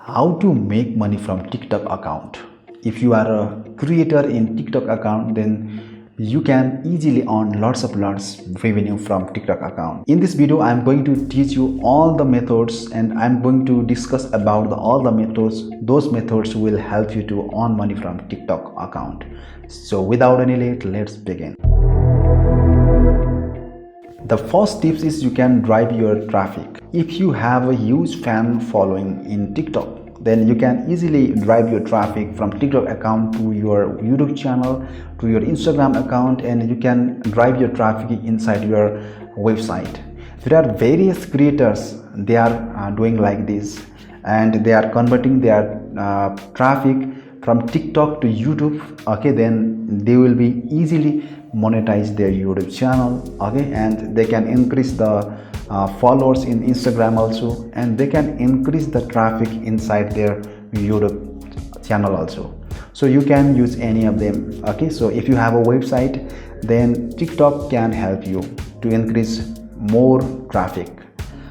How to make money from TikTok account. If you are a creator in TikTok account, then you can easily earn lots revenue from TikTok account. In this video, I'm going to teach you all the methods, and I'm going to discuss about all the methods. Those methods will help you to earn money from TikTok account. So without any late, let's begin. The first tips is you can drive your traffic. If you have a huge fan following in TikTok, then you can easily drive your traffic from TikTok account to your YouTube channel, to your Instagram account, and you can drive your traffic inside your website. There are various creators, they are doing like this, and they are converting their traffic from TikTok to YouTube. Okay, then they will be easily monetize their YouTube channel. Okay, and they can increase the followers in Instagram also, and they can increase the traffic inside their YouTube channel also. So you can use any of them. Okay, so if you have a website, then TikTok can help you to increase more traffic.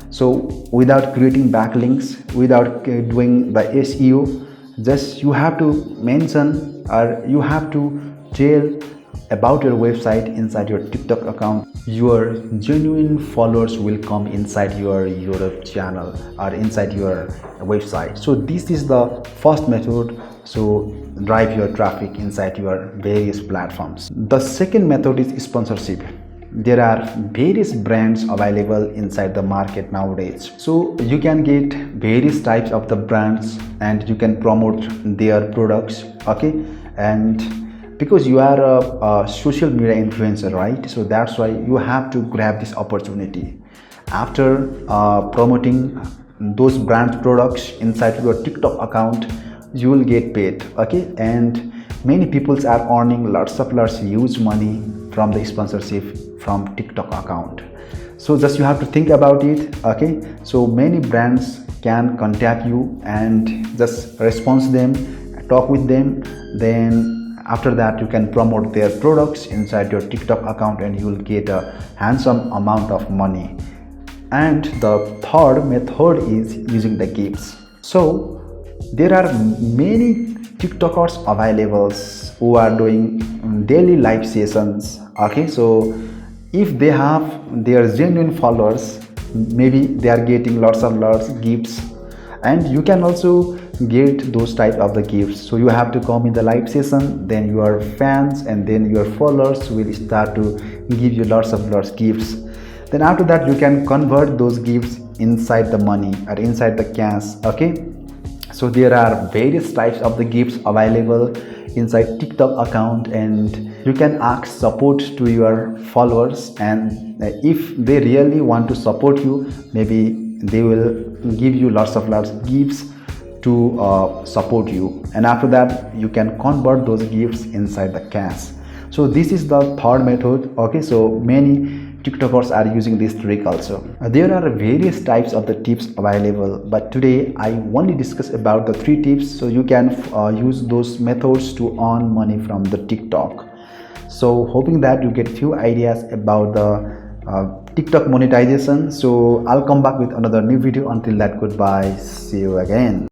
So without creating backlinks, without doing the SEO, just you have to mention, or you have to tell about your website inside your TikTok account. Your genuine followers will come inside your YouTube channel or inside your website. So this is the first method. So drive your traffic inside your various platforms. The second method is sponsorship. There are various brands available inside the market nowadays, so you can get various types of the brands and you can promote their products. Okay, and because you are a social media influencer, right? So that's why you have to grab this opportunity. After promoting those brand products inside your TikTok account, you will get paid. Okay, and many people are earning lots huge money from the sponsorship from TikTok account. So just you have to think about it. Okay, so many brands can contact you and just respond them, talk with them, then after that you can promote their products inside your TikTok account and you will get a handsome amount of money. And the third method is using the gifts. So there are many TikTokers available who are doing daily live sessions. Okay, so if they have their genuine followers, maybe they are getting lots gifts, and you can also get those type of the gifts. So you have to come in the live session, then your fans and then your followers will start to give you lots gifts. Then after that you can convert those gifts inside the money or inside the cash. Okay, so there are various types of the gifts available inside TikTok account, and you can ask support to your followers, and if they really want to support you, maybe they will give you lots gifts to support you, and after that you can convert those gifts inside the cash. So this is the third method. Okay, so many TikTokers are using this trick also. There are various types of the tips available, but today I only discuss about the 3 tips, so you can use those methods to earn money from the TikTok. So hoping that you get few ideas about the TikTok monetization. So I'll come back with another new video. Until that, goodbye, see you again.